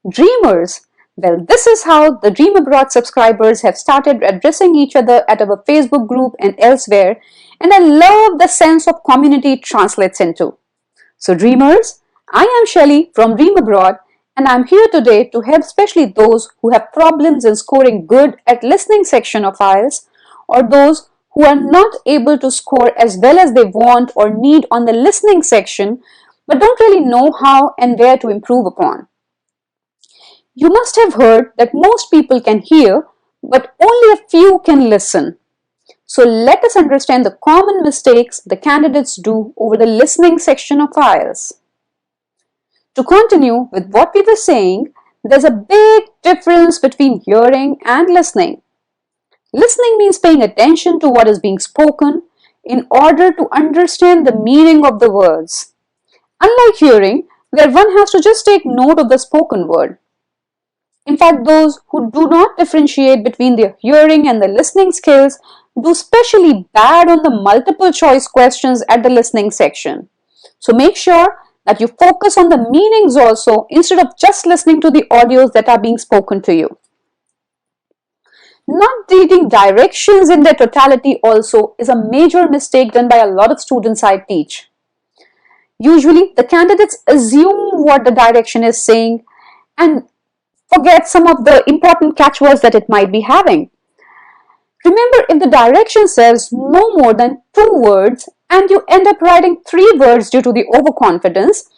Dreamers. Well, this is how the Dream Abroad subscribers have started addressing each other at our Facebook group and elsewhere, and I love the sense of community it translates into. So dreamers, I am Shelly from Dream Abroad, and I'm here today to help especially those who have problems in scoring good at listening section of IELTS, or those who are not able to score as well as they want or need on the listening section, but don't really know how and where to improve upon. You must have heard that most people can hear, but only a few can listen. So let us understand the common mistakes the candidates do over the listening section of IELTS. To continue with what we were saying, there's a big difference between hearing and listening. Listening means paying attention to what is being spoken in order to understand the meaning of the words. Unlike hearing, where one has to just take note of the spoken word. In fact, those who do not differentiate between their hearing and the listening skills do especially bad on the multiple choice questions at the listening section. So make sure that you focus on the meanings also instead of just listening to the audios that are being spoken to you. Not reading directions in their totality also is a major mistake done by a lot of students I teach. Usually, the candidates assume what the direction is saying and forget some of the important catchwords that it might be having. Remember, if the direction says no more than 2 words and you end up writing 3 words due to the overconfidence,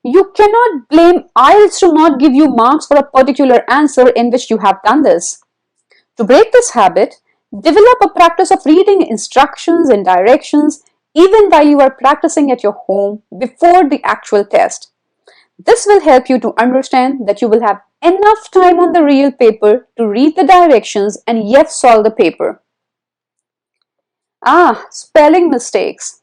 you cannot blame IELTS to not give you marks for a particular answer in which you have done this. To break this habit, develop a practice of reading instructions and directions even while you are practicing at your home before the actual test. This will help you to understand that you will have enough time on the real paper to read the directions and yet solve the paper. Spelling mistakes.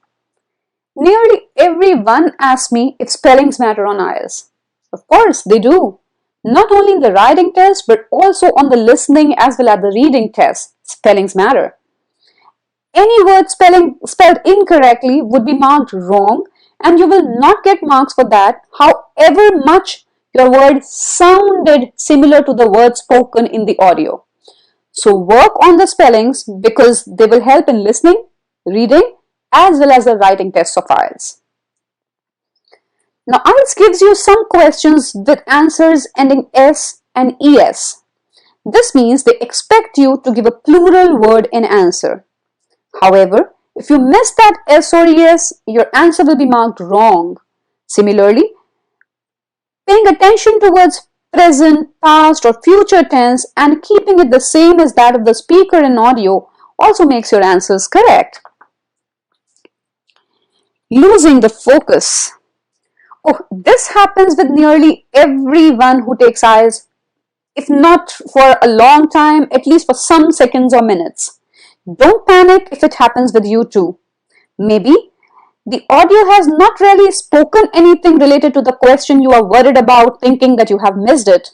Nearly everyone asks me if spellings matter on IELTS. Of course, they do. Not only in the writing test, but also on the listening as well as the reading test, spellings matter. Any word spelled incorrectly would be marked wrong, and you will not get marks for that, however much your word sounded similar to the word spoken in the audio. So work on the spellings because they will help in listening, reading, as well as the writing tests of IELTS. Now IELTS gives you some questions with answers ending S and ES. This means they expect you to give a plural word in answer. However, if you miss that S or ES, your answer will be marked wrong. Similarly, paying attention towards present, past or future tense and keeping it the same as that of the speaker in audio also makes your answers correct. Losing the focus. This happens with nearly everyone who takes IELTS, if not for a long time, at least for some seconds or minutes. Don't panic if it happens with you too. Maybe the audio has not really spoken anything related to the question you are worried about, thinking that you have missed it.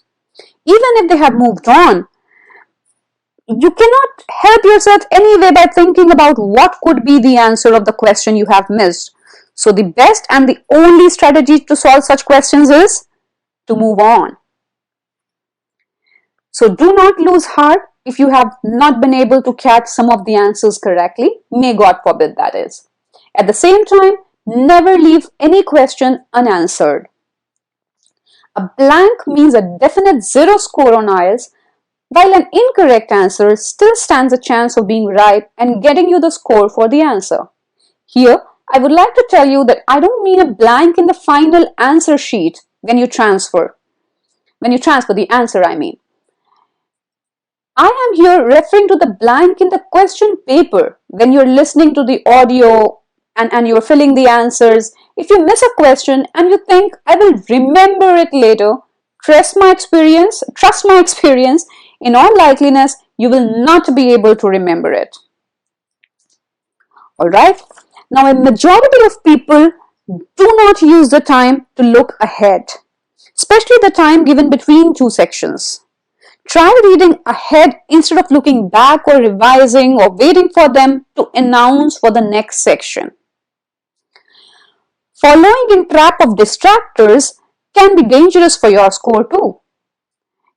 Even if they have moved on, you cannot help yourself anyway by thinking about what could be the answer of the question you have missed. So the best and the only strategy to solve such questions is to move on. So do not lose heart if you have not been able to catch some of the answers correctly. May God forbid that is. At the same time, never leave any question unanswered. A blank means a definite 0 score on IELTS, while an incorrect answer still stands a chance of being right and getting you the score for the answer. Here, I would like to tell you that I don't mean a blank in the final answer sheet when you transfer the answer, I mean. I am here referring to the blank in the question paper when you're listening to the audio and you're filling the answers. If you miss a question and you think, I will remember it later, trust my experience, in all likeliness, you will not be able to remember it. Alright, now a majority of people do not use the time to look ahead, especially the time given between 2 sections. Try reading ahead instead of looking back or revising or waiting for them to announce for the next section. Following in trap of distractors can be dangerous for your score too.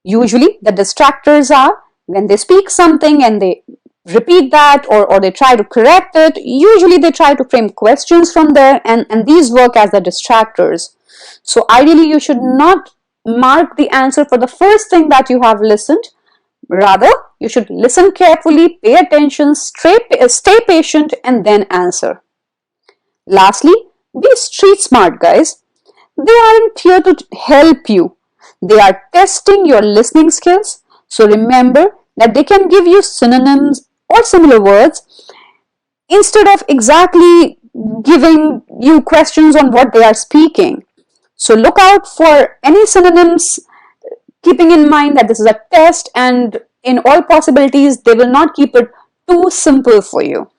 Usually the distractors are when they speak something and they repeat that, or they try to correct it. Usually they try to frame questions from there, and these work as the distractors. So ideally you should not mark the answer for the first thing that you have listened. Rather, you should listen carefully, pay attention, stay patient, and then answer. Lastly, be street smart, guys. They aren't here to help you. They are testing your listening skills. So remember that they can give you synonyms or similar words instead of exactly giving you questions on what they are speaking. So look out for any synonyms, keeping in mind that this is a test, and in all possibilities they will not keep it too simple for you.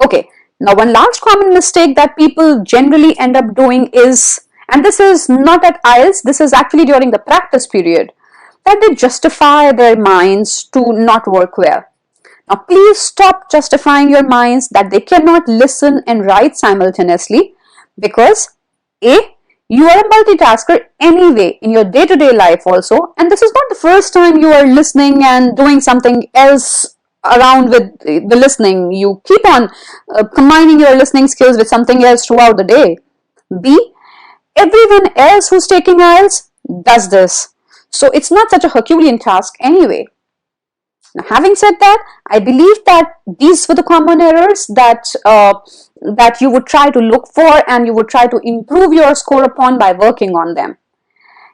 Okay, now one last common mistake that people generally end up doing is, and this is not at IELTS, this is actually during the practice period, that they justify their minds to not work well. Now please stop justifying your minds that they cannot listen and write simultaneously, because A, you are a multitasker anyway in your day-to-day life also, and this is not the first time you are listening and doing something else around with the listening. You keep on combining your listening skills with something else throughout the day. B, everyone else who's taking IELTS does this, so it's not such a Herculean task anyway. Now, having said that, I believe that these were the common errors that you would try to look for and you would try to improve your score upon by working on them.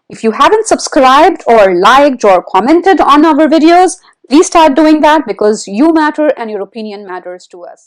If you haven't subscribed or liked or commented on our videos, please start doing that, because you matter and your opinion matters to us.